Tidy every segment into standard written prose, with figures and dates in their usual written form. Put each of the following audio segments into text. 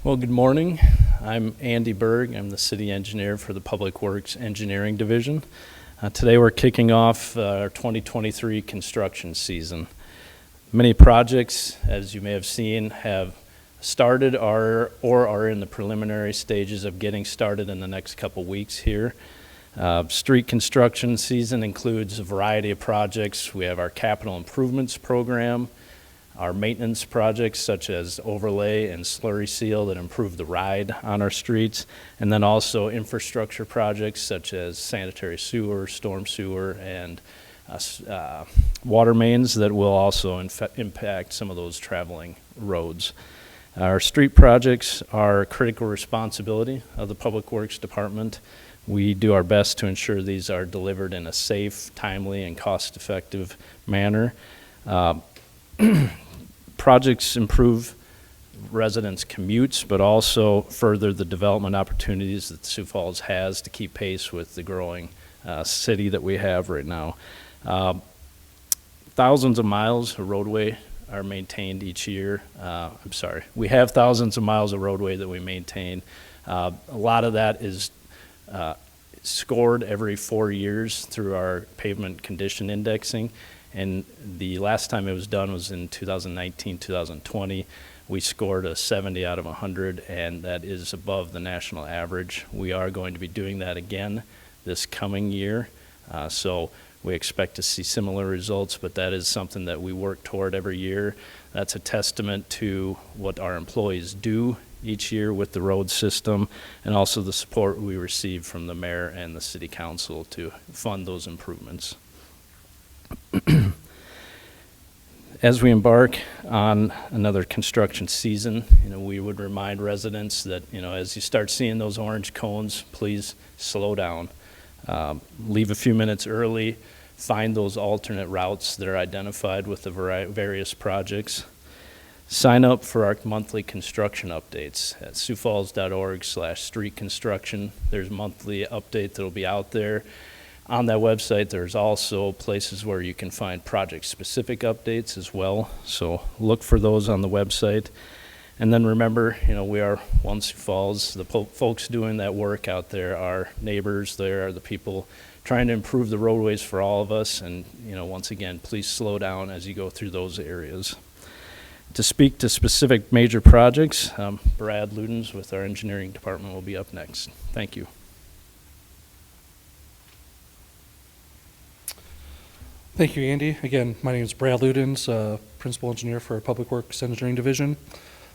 Well, good morning. I'm Andy Berg. I'm the city engineer for the Public Works Engineering Division. Today we're kicking off our 2023 construction season. Many projects, as you may have seen, have started or are in the preliminary stages of getting started in the next couple weeks here. Street construction season includes a variety of projects. We have our capital improvements program, our maintenance projects such as overlay and slurry seal that improve the ride on our streets, and then also infrastructure projects such as sanitary sewer, storm sewer, and water mains that will also impact some of those traveling roads. Our street projects are a critical responsibility of the Public Works Department. We do our best to ensure these are delivered in a safe, timely, and cost-effective manner. Projects improve residents' commutes, but also further the development opportunities that Sioux Falls has to keep pace with the growing city that we have right now. Thousands of miles of roadway are maintained each year. We have thousands of miles of roadway that we maintain. A lot of that is scored every 4 years through our pavement condition indexing. And the last time it was done was in 2019, 2020. We scored a 70 out of 100, and that is above the national average. We are going to be doing that again this coming year. So we expect to see similar results, but that is something that we work toward every year. That's a testament to what our employees do each year with the road system, and also the support we receive from the mayor and the city council to fund those improvements. As we embark on another construction season, we would remind residents that, as you start seeing those orange cones, please slow down. Leave a few minutes early, find those alternate routes that are identified with the various projects. Sign up for our monthly construction updates at siouxfalls.org/street construction. There's a monthly update that'll be out there. On that website, there's also places where you can find project-specific updates as well. So look for those on the website. And then remember, we are one Sioux Falls. The folks doing that work out there are neighbors. They are the people trying to improve the roadways for all of us. And, once again, please slow down as you go through those areas. To speak to specific major projects, Brad Ludens with our engineering department will be up next. Thank you. Thank you, Andy. Again, my name is Brad Ludens, Principal Engineer for Public Works Engineering Division.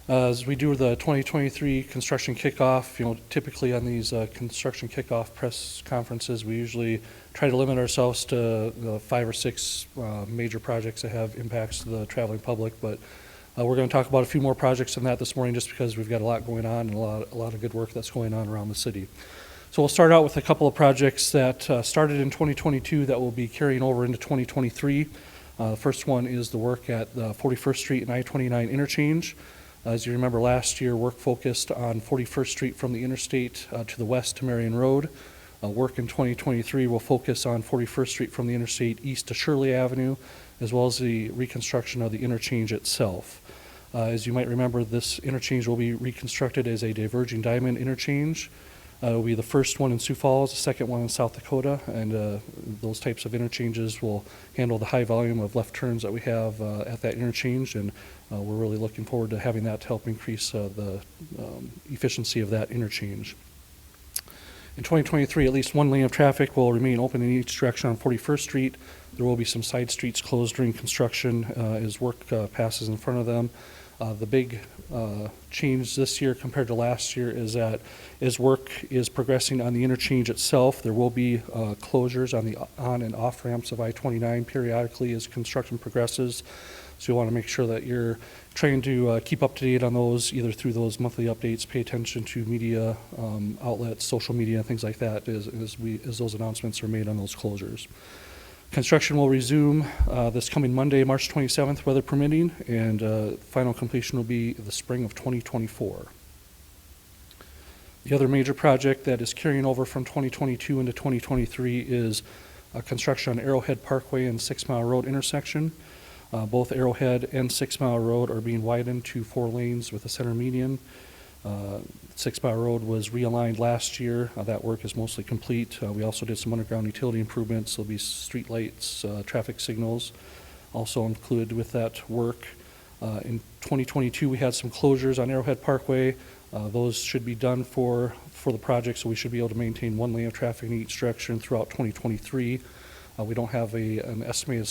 As we do the 2023 construction kickoff, typically on these construction kickoff press conferences, we usually try to limit ourselves to 5 or 6 major projects that have impacts to the traveling public. But we're going to talk about a few more projects than that this morning, just because we've got a lot going on and a lot of good work that's going on around the city. So we'll start out with a couple of projects that started in 2022 that will be carrying over into 2023. The first one is the work at the 41st Street and I-29 interchange. As you remember, last year work focused on 41st Street from the interstate to the west to Marion Road. Work in 2023 will focus on 41st Street from the interstate east to Shirley Avenue, as well as the reconstruction of the interchange itself. As you might remember, this interchange will be reconstructed as a diverging diamond interchange. It will be the first one in Sioux Falls, the second one in South Dakota, and those types of interchanges will handle the high volume of left turns that we have at that interchange, and we're really looking forward to having that to help increase the efficiency of that interchange. In 2023, at least one lane of traffic will remain open in each direction on 41st Street. There will be some side streets closed during construction as work passes in front of them. The big change this year compared to last year is that as work is progressing on the interchange itself, there will be closures on the on and off ramps of I-29 periodically as construction progresses. So you want to make sure that you're trying to keep up to date on those, either through those monthly updates, pay attention to media outlets, social media, and things like that as those announcements are made on those closures. Construction will resume this coming Monday, March 27th, weather permitting, and final completion will be the spring of 2024. The other major project that is carrying over from 2022 into 2023 is construction on Arrowhead Parkway and 6 Mile Road intersection. Both Arrowhead and 6 Mile Road are being widened to 4 lanes with a center median. 6 Mile Road was realigned last year. That work is mostly complete. We also did some underground utility improvements. There'll be street lights, traffic signals also included with that work. In 2022, we had some closures on Arrowhead Parkway. Those should be done for the project, so we should be able to maintain one lane of traffic in each direction throughout 2023. We don't have an estimated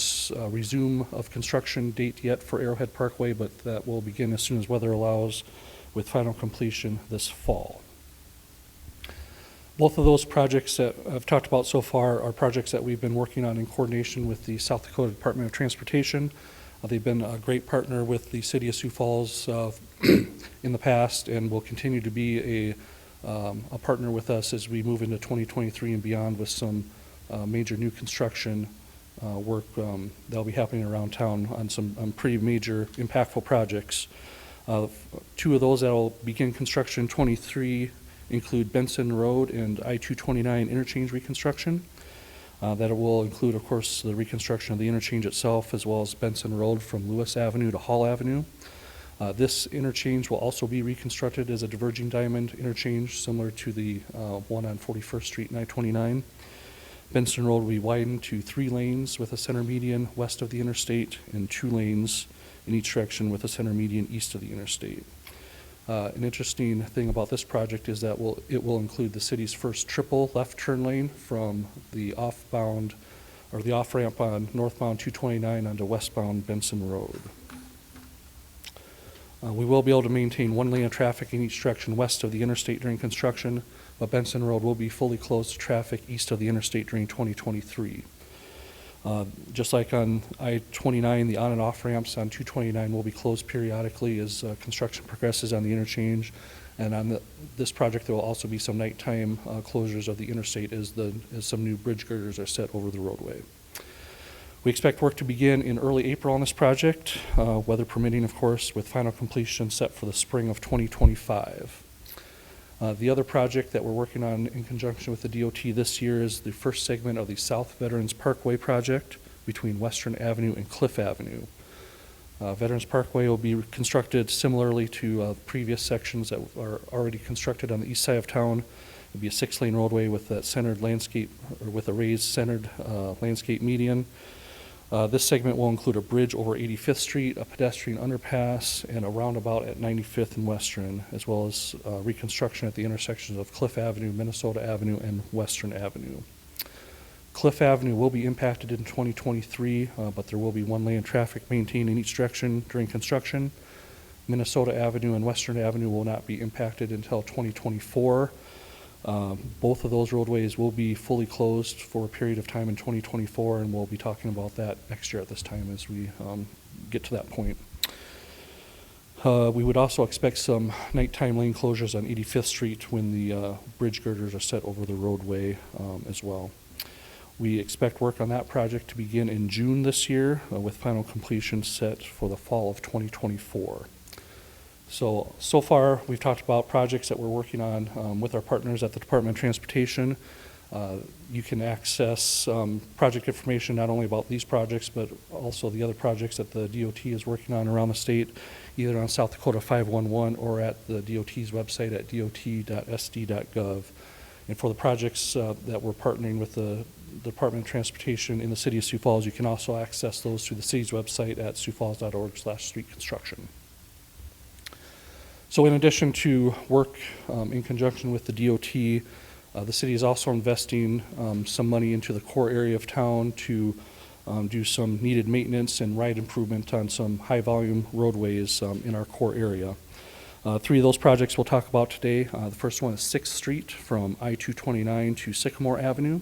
resume of construction date yet for Arrowhead Parkway, but that will begin as soon as weather allows, with final completion this fall. Both of those projects that I've talked about so far are projects that we've been working on in coordination with the South Dakota Department of Transportation. They've been a great partner with the city of Sioux Falls in the past, and will continue to be a partner with us as we move into 2023 and beyond with some major new construction work that'll be happening around town on some pretty major impactful projects. 2 of those that will begin construction in 23 include Benson Road and I-229 interchange reconstruction. That will include, of course, the reconstruction of the interchange itself, as well as Benson Road from Lewis Avenue to Hall Avenue. This interchange will also be reconstructed as a diverging diamond interchange, similar to the one on 41st Street and I-29. Benson Road will be widened to 3 lanes with a center median west of the interstate and 2 lanes in each direction with a center median east of the interstate. An interesting thing about this project is that it will include the city's first triple left turn lane from the off-ramp on northbound 229 onto westbound Benson Road. We will be able to maintain 1 lane of traffic in each direction west of the interstate during construction, but Benson Road will be fully closed to traffic east of the interstate during 2023. Just like on I-29, the on and off ramps on 229 will be closed periodically as construction progresses on the interchange. And on this project, there will also be some nighttime closures of the interstate as some new bridge girders are set over the roadway. We expect work to begin in early April on this project, weather permitting, of course, with final completion set for the spring of 2025. The other project that we're working on in conjunction with the DOT this year is the first segment of the South Veterans Parkway project between Western Avenue and Cliff Avenue. Veterans Parkway will be constructed similarly to previous sections that are already constructed on the east side of town. It'll be a 6-lane roadway with that centered landscape, or with a raised centered landscape median. This segment will include a bridge over 85th Street, a pedestrian underpass, and a roundabout at 95th and Western, as well as reconstruction at the intersections of Cliff Avenue, Minnesota Avenue, and Western Avenue. Cliff Avenue will be impacted in 2023, but there will be 1 lane of traffic maintained in each direction during construction. Minnesota Avenue and Western Avenue will not be impacted until 2024. Both of those roadways will be fully closed for a period of time in 2024, and we'll be talking about that next year at this time as we get to that point. We would also expect some nighttime lane closures on 85th Street when the bridge girders are set over the roadway as well. We expect work on that project to begin in June this year, with final completion set for the fall of 2024. So far, we've talked about projects that we're working on with our partners at the Department of Transportation. You can access project information not only about these projects, but also the other projects that the DOT is working on around the state, either on South Dakota 511 or at the DOT's website at dot.sd.gov. And for the projects that we're partnering with the Department of Transportation in the city of Sioux Falls, you can also access those through the city's website at siouxfalls.org/streetconstruction. So in addition to work in conjunction with the DOT, the city is also investing some money into the core area of town to do some needed maintenance and ride improvement on some high volume roadways in our core area. 3 of those projects we'll talk about today. The first one is 6th Street from I-229 to Sycamore Avenue.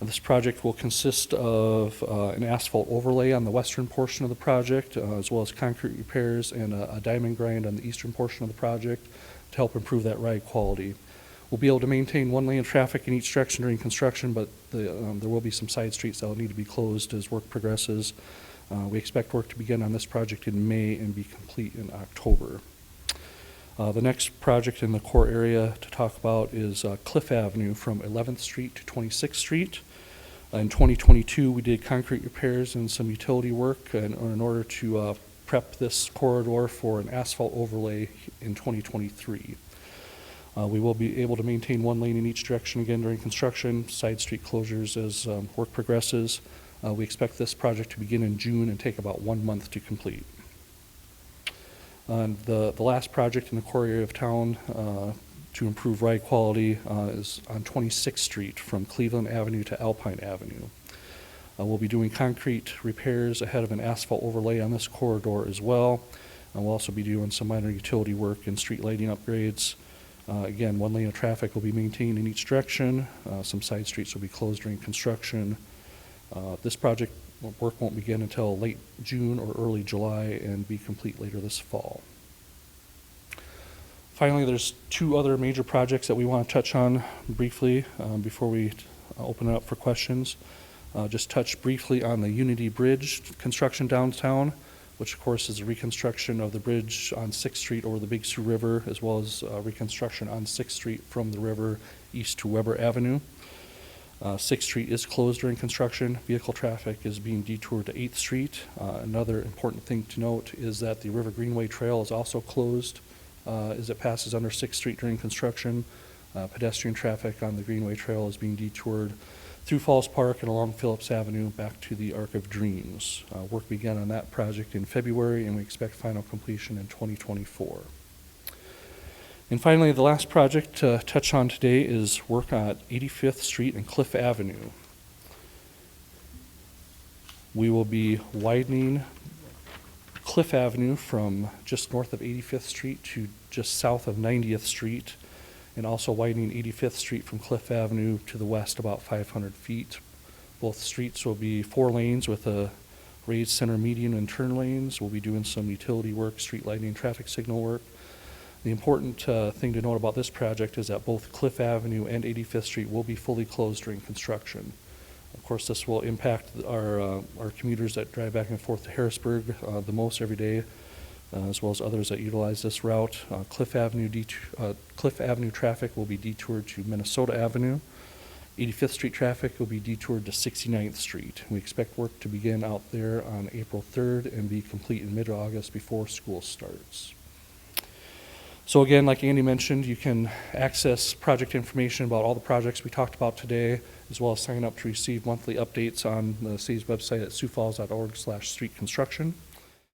This project will consist of an asphalt overlay on the western portion of the project, as well as concrete repairs and a diamond grind on the eastern portion of the project to help improve that ride quality. We'll be able to maintain 1 lane of traffic in each direction during construction, but there will be some side streets that will need to be closed as work progresses. We expect work to begin on this project in May and be complete in October. The next project in the core area to talk about is Cliff Avenue from 11th Street to 26th Street. In 2022, we did concrete repairs and some utility work in order to prep this corridor for an asphalt overlay in 2023. We will be able to maintain one lane in each direction again during construction, side street closures as work progresses. We expect this project to begin in June and take about 1 month to complete. The last project in the core area of town to improve ride quality is on 26th Street from Cleveland Avenue to Alpine Avenue. We'll be doing concrete repairs ahead of an asphalt overlay on this corridor as well. And we'll also be doing some minor utility work and street lighting upgrades. Again, one lane of traffic will be maintained in each direction. Some side streets will be closed during construction. This project work won't begin until late June or early July and be complete later this fall. Finally, there's 2 other major projects that we want to touch on briefly before we open it up for questions. Just touch briefly on the Unity Bridge construction downtown, which of course is a reconstruction of the bridge on 6th Street over the Big Sioux River, as well as reconstruction on 6th Street from the river east to Weber Avenue. 6th Street is closed during construction. Vehicle traffic is being detoured to 8th Street. Another important thing to note is that the River Greenway Trail is also closed as it passes under 6th Street during construction. Pedestrian traffic on the Greenway Trail is being detoured through Falls Park and along Phillips Avenue back to the Arc of Dreams. Work began on that project in February, and we expect final completion in 2024. And finally, the last project to touch on today is work on 85th Street and Cliff Avenue. We will be widening Cliff Avenue from just north of 85th Street to just south of 90th Street, and also widening 85th Street from Cliff Avenue to the west about 500 feet. Both streets will be 4 lanes with a raised center median and turn lanes. We'll be doing some utility work, street lighting, traffic signal work. The important thing to note about this project is that both Cliff Avenue and 85th Street will be fully closed during construction. Of course, this will impact our commuters that drive back and forth to Harrisburg the most every day, as well as others that utilize this route. Cliff Avenue traffic will be detoured to Minnesota Avenue. 85th Street traffic will be detoured to 69th Street. We expect work to begin out there on April 3rd and be complete in mid-August before school starts. So again, like Andy mentioned, you can access project information about all the projects we talked about today, as well as sign up to receive monthly updates on the city's website at siouxfalls.org/streetconstruction.